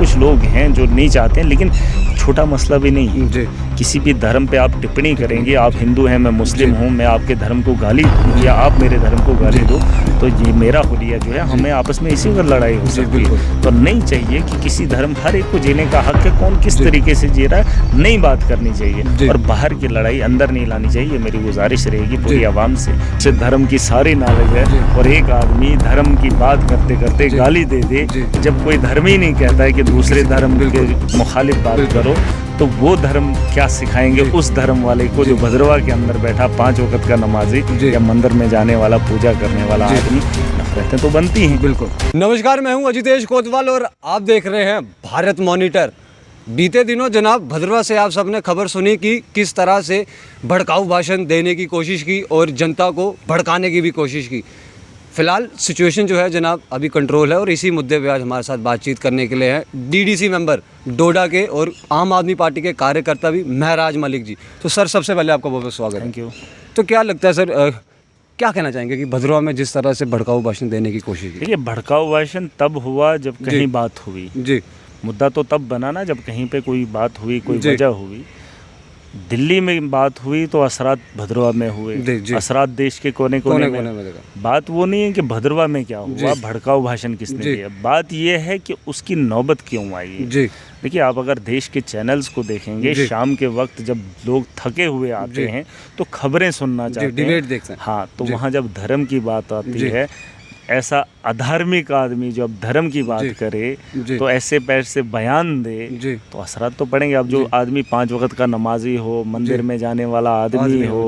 कुछ लोग हैं जो नहीं चाहते हैं, लेकिन छोटा मसला भी नहीं है। किसी भी धर्म पे आप टिप्पणी करेंगे, आप हिंदू हैं, मैं मुस्लिम हूँ, मैं आपके धर्म को गाली दूँ या आप मेरे धर्म को गाली दो, तो ये मेरा हुलिया जो है, हमें आपस में इसी वक्त लड़ाई हो सकती है। तो नहीं चाहिए कि किसी धर्म, हर एक को जीने का हक है, कौन किस तरीके से जी रहा है नहीं बात करनी चाहिए, और बाहर की लड़ाई अंदर नहीं लानी चाहिए। मेरी गुजारिश रहेगी पूरी आवाम से धर्म की सारी नॉलेज है, और एक आदमी धर्म की बात करते करते गाली दे दे, जब कोई धर्म ही नहीं कहता है कि दूसरे धर्म के मुखालिफ बात करो, तो वो धर्म क्या सिखाएंगे उस धर्म वाले को जो भद्रवा के अंदर बैठा 5 वक्त का नमाजी या मंदिर में जाने वाला, पूजा करने वाला आदमी। नफरतें तो बनती हैं। बिल्कुल। नमस्कार, मैं हूं अजितेश कोतवाल और आप देख रहे हैं भारत मॉनिटर। बीते दिनों जनाब भद्रवा से आप सबने खबर सुनी कि किस तरह से भड़काऊ भाषण देने की कोशिश की और जनता को भड़काने की भी कोशिश की। फ़िलहाल सिचुएशन जो है जनाब अभी कंट्रोल है, और इसी मुद्दे पे आज हमारे साथ बातचीत करने के लिए हैं डीडीसी मेंबर डोडा के और आम आदमी पार्टी के कार्यकर्ता भी महराज मलिक जी। तो सर, सबसे पहले आपका बहुत बहुत स्वागत है। Thank you. तो क्या लगता है सर, क्या कहना चाहेंगे कि भद्रवा में जिस तरह से भड़काऊ भाषण देने की कोशिश की? देखिए, भड़काऊ भाषण तब हुआ जब कहीं बात हुई जी। मुद्दा तो तब बना ना जब कहीं पे कोई बात हुई, कोई वजह हुई। दिल्ली में बात हुई तो असरात भद्रवा में हुए, असरात देश के कोने कोने में। बात वो नहीं है कि भद्रवा में क्या हुआ, भड़काऊ भाषण किसने दिया, बात ये है कि उसकी नौबत क्यों आई। देखिए, आप अगर देश के चैनल्स को देखेंगे, शाम के वक्त जब लोग थके हुए आते हैं तो खबरें सुनना चाहते हैं। हाँ, तो वहाँ जब धर्म की बात आती है, ऐसा अधार्मिक आदमी जो अब धर्म की बात करे तो ऐसे पैर से बयान दे तो असरात तो पड़ेंगे। अब जो आदमी 5 वक्त का नमाजी हो, मंदिर में जाने वाला आदमी हो,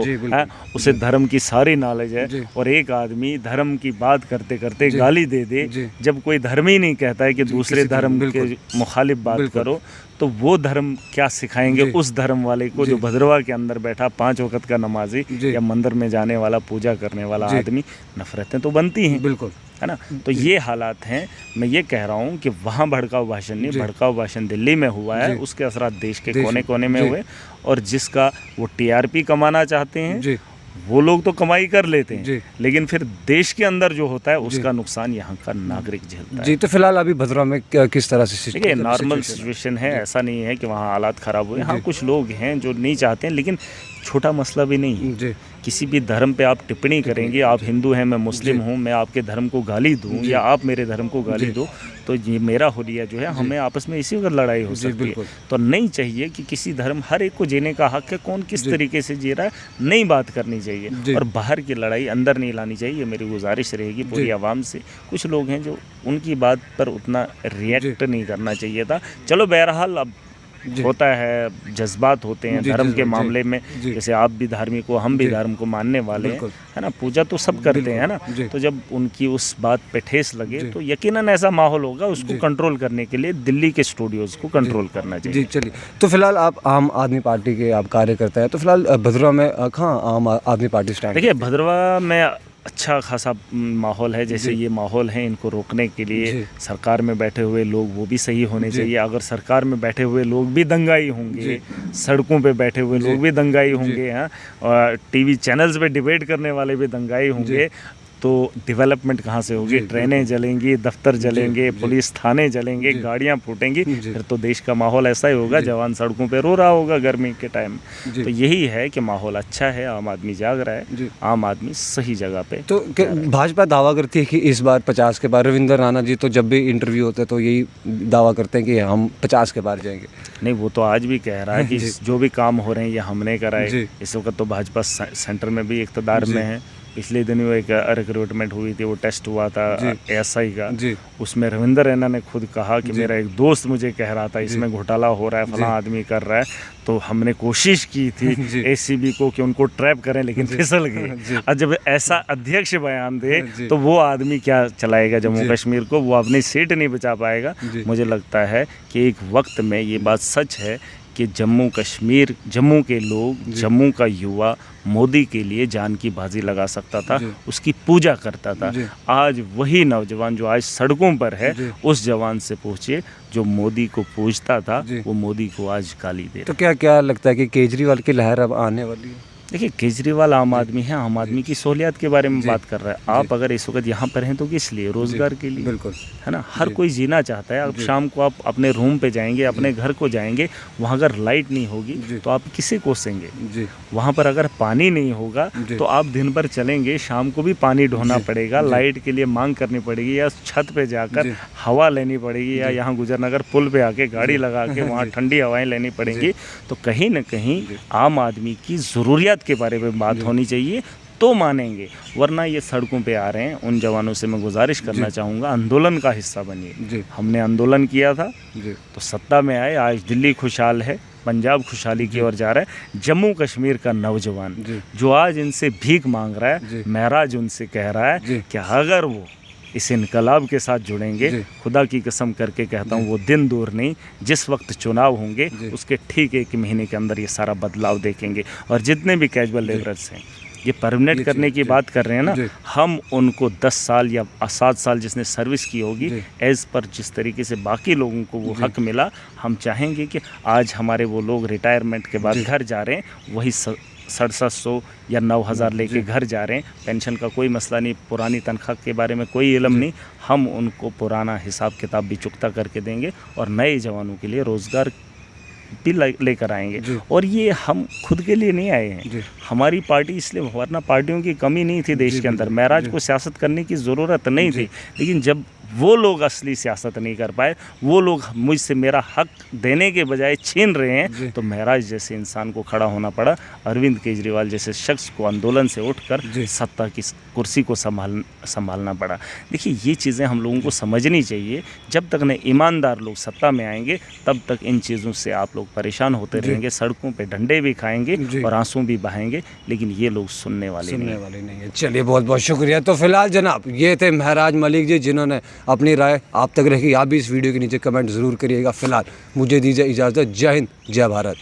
उसे धर्म की सारी नॉलेज है, और एक आदमी धर्म की बात करते करते गाली दे दे, जब कोई धर्म ही नहीं कहता है कि दूसरे धर्म के मुखालिफ बात करो, तो वो धर्म क्या सिखाएंगे उस धर्म वाले को जो भद्रवा के अंदर बैठा 5 वक्त का नमाजी या मंदिर में जाने वाला, पूजा करने वाला आदमी। नफरतें तो बनती हैं। बिल्कुल, है ना। तो ये हालात हैं। मैं ये कह रहा हूँ कि वहाँ भड़काऊ भाषण नहीं, भड़काऊ भाषण दिल्ली में हुआ है, उसके असरात देश के कोने कोने में हुए, और जिसका वो टीआरपी कमाना चाहते हैं वो लोग तो कमाई कर लेते हैं, लेकिन फिर देश के अंदर जो होता है उसका नुकसान यहाँ का नागरिक झेलता है। जी, तो फिलहाल अभी भद्रवा में किस तरह से? देखिए, नॉर्मल सिचुएशन है, ऐसा नहीं है कि वहाँ हालात ख़राब हुए। हाँ, कुछ लोग हैं जो नहीं चाहते हैं, लेकिन छोटा मसला भी नहीं है। किसी भी धर्म पे आप टिप्पणी करेंगे, आप हिंदू हैं, मैं मुस्लिम हूँ, मैं आपके धर्म को गाली दूँ या आप मेरे धर्म को गाली दो, तो ये मेरा हुलिया जो है, हमें आपस में इसी वक्त लड़ाई हो सकती है। तो नहीं चाहिए कि किसी धर्म, हर एक को जीने का हक है, कौन किस तरीके से जी रहा है नहीं बात करनी चाहिए, और बाहर की लड़ाई अंदर नहीं लानी चाहिए। मेरी गुजारिश रहेगी पूरी आवाम से। कुछ लोग हैं जो उनकी बात पर उतना रिएक्ट नहीं करना चाहिए था। चलो, बहरहाल अब होता है, जज्बात होते हैं धर्म के मामले में। जैसे आप भी धार्मिक हो, हम भी धर्म को मानने वाले हैं, है ना, पूजा तो सब करते हैं, है ना। तो जब उनकी उस बात पे ठेस लगे तो यकीनन ऐसा माहौल होगा, उसको कंट्रोल करने के लिए दिल्ली के स्टूडियोज को कंट्रोल करना चाहिए। जी, चलिए। तो फिलहाल आप आम आदमी पार्टी के आप कार्यकर्ता हैं, तो फिलहाल भद्रवा में कहाँ आम आदमी पार्टी स्टैंड? देखिए, भद्रवा में अच्छा खासा माहौल है। जैसे ये माहौल है, इनको रोकने के लिए सरकार में बैठे हुए लोग वो भी सही होने चाहिए। अगर सरकार में बैठे हुए लोग भी दंगाई होंगे, सड़कों पे बैठे हुए लोग भी दंगाई होंगे, हाँ, और टीवी चैनल्स पे डिबेट करने वाले भी दंगाई होंगे, तो डेवलपमेंट कहाँ से होगी? ट्रेनें जलेंगी, दफ्तर जलेंगे, पुलिस थाने जलेंगे, गाड़ियाँ फूटेंगी, फिर तो देश का माहौल ऐसा ही होगा, जवान सड़कों पे रो रहा होगा गर्मी के टाइम। तो यही है कि माहौल अच्छा है, आम आदमी जाग रहा है, आम आदमी सही जगह पे। तो भाजपा दावा करती है कि इस बार 50 के पार। रविंद्र राणा जी तो जब भी इंटरव्यू होते हैं तो यही दावा करते हैं कि हम 50 के पार जाएंगे। नहीं, वो तो आज भी कह रहा है कि जो भी काम हो रहे हैं ये हमने कराए। इस वक्त तो भाजपा सेंटर में भी इक़्तिदार में है। पिछले दिन वो एक रिक्रूटमेंट हुई थी, वो टेस्ट हुआ था एएसआई का, उसमें रविंद्र रैना ने खुद कहा कि मेरा एक दोस्त मुझे कह रहा था इसमें घोटाला हो रहा है, फलां आदमी कर रहा है, तो हमने कोशिश की थी एसीबी को कि उनको ट्रैप करें, लेकिन फिसल गए। और जब ऐसा अध्यक्ष बयान दे तो वो आदमी क्या चलाएगा जम्मू कश्मीर को? वो अपनी सीट नहीं बचा पाएगा। मुझे लगता है कि एक वक्त में ये बात सच है कि जम्मू कश्मीर, जम्मू के लोग, जम्मू का युवा मोदी के लिए जान की बाजी लगा सकता था, उसकी पूजा करता था। आज वही नौजवान जो आज सड़कों पर है, उस जवान से पूछिए जो मोदी को पूजता था, वो मोदी को आज गाली दे रहा है। तो क्या क्या लगता है कि केजरीवाल की लहर अब आने वाली है? देखिए, केजरीवाल आम आदमी है, आम आदमी की सहूलियत के बारे में बात कर रहा है। आप अगर इस वक्त यहाँ पर हैं तो किस लिए? रोजगार के लिए, बिल्कुल, है ना। हर कोई जीना चाहता है। अब शाम को आप अपने रूम पे जाएंगे, अपने घर को जाएंगे, वहाँ अगर लाइट नहीं होगी तो आप किसे कोसेंगे? वहाँ पर अगर पानी नहीं होगा तो आप दिन भर चलेंगे, शाम को भी पानी ढोना पड़ेगा, लाइट के लिए मांग करनी पड़ेगी, या छत पे जाकर हवा लेनी पड़ेगी, या यहाँ गुजरनगर पुल पे आके गाड़ी लगा के वहाँ ठंडी हवाएं लेनी पड़ेंगी। तो कहीं ना कहीं आम आदमी की ज़रूरियात के बारे में बात होनी चाहिए, तो मानेंगे। वरना ये सड़कों पे आ रहे हैं, उन जवानों से मैं गुजारिश करना चाहूँगा, आंदोलन का हिस्सा बनिए। हमने आंदोलन किया था तो सत्ता में आए, आज दिल्ली खुशहाल है, पंजाब खुशहाली की ओर जा रहा है। जम्मू कश्मीर का नौजवान जो आज इनसे भीख मांग रहा है, महराज उनसे कह रहा है कि अगर वो इस इनकलाब के साथ जुड़ेंगे, खुदा की कसम करके कहता हूँ, वो दिन दूर नहीं, जिस वक्त चुनाव होंगे उसके ठीक 1 महीने के अंदर ये सारा बदलाव देखेंगे। और जितने भी कैजुअल लेबरर्स हैं, ये परमानेंट करने की बात कर रहे हैं ना, हम उनको 10 साल या 7 साल जिसने सर्विस की होगी, एज़ पर जिस तरीके से बाकी लोगों को वो हक मिला, हम चाहेंगे कि आज हमारे वो लोग रिटायरमेंट के बाद घर जा रहे हैं, वही 750 या 9000 लेके घर जा रहे हैं। पेंशन का कोई मसला नहीं, पुरानी तनख्वाह के बारे में कोई इल्म नहीं, हम उनको पुराना हिसाब किताब भी चुकता करके देंगे और नए जवानों के लिए रोज़गार भी लेकर आएंगे। और ये हम खुद के लिए नहीं आए हैं, हमारी पार्टी इसलिए, वरना पार्टियों की कमी नहीं थी देश के अंदर, महराज को सियासत करने की ज़रूरत नहीं थी। लेकिन जब वो लोग असली सियासत नहीं कर पाए, वो लोग मुझसे मेरा हक देने के बजाय छीन रहे हैं, तो महराज जैसे इंसान को खड़ा होना पड़ा, अरविंद केजरीवाल जैसे शख्स को आंदोलन से उठकर सत्ता की कुर्सी को संभालना पड़ा। देखिए, ये चीज़ें हम लोगों को समझनी चाहिए। जब तक न ईमानदार लोग सत्ता में आएंगे, तब तक इन चीज़ों से आप लोग परेशान होते रहेंगे, सड़कों पे डंडे भी खाएंगे और आंसू भी बहाएंगे, लेकिन ये लोग सुनने वाले नहीं है। चलिए, बहुत बहुत शुक्रिया। तो फिलहाल जनाब, ये थे महराज मलिक जी, जिन्होंने अपनी राय आप तक रखी। आप भी इस वीडियो के नीचे कमेंट ज़रूर करिएगा। फिलहाल मुझे दीजिए इजाज़त। जय हिंद, जय भारत।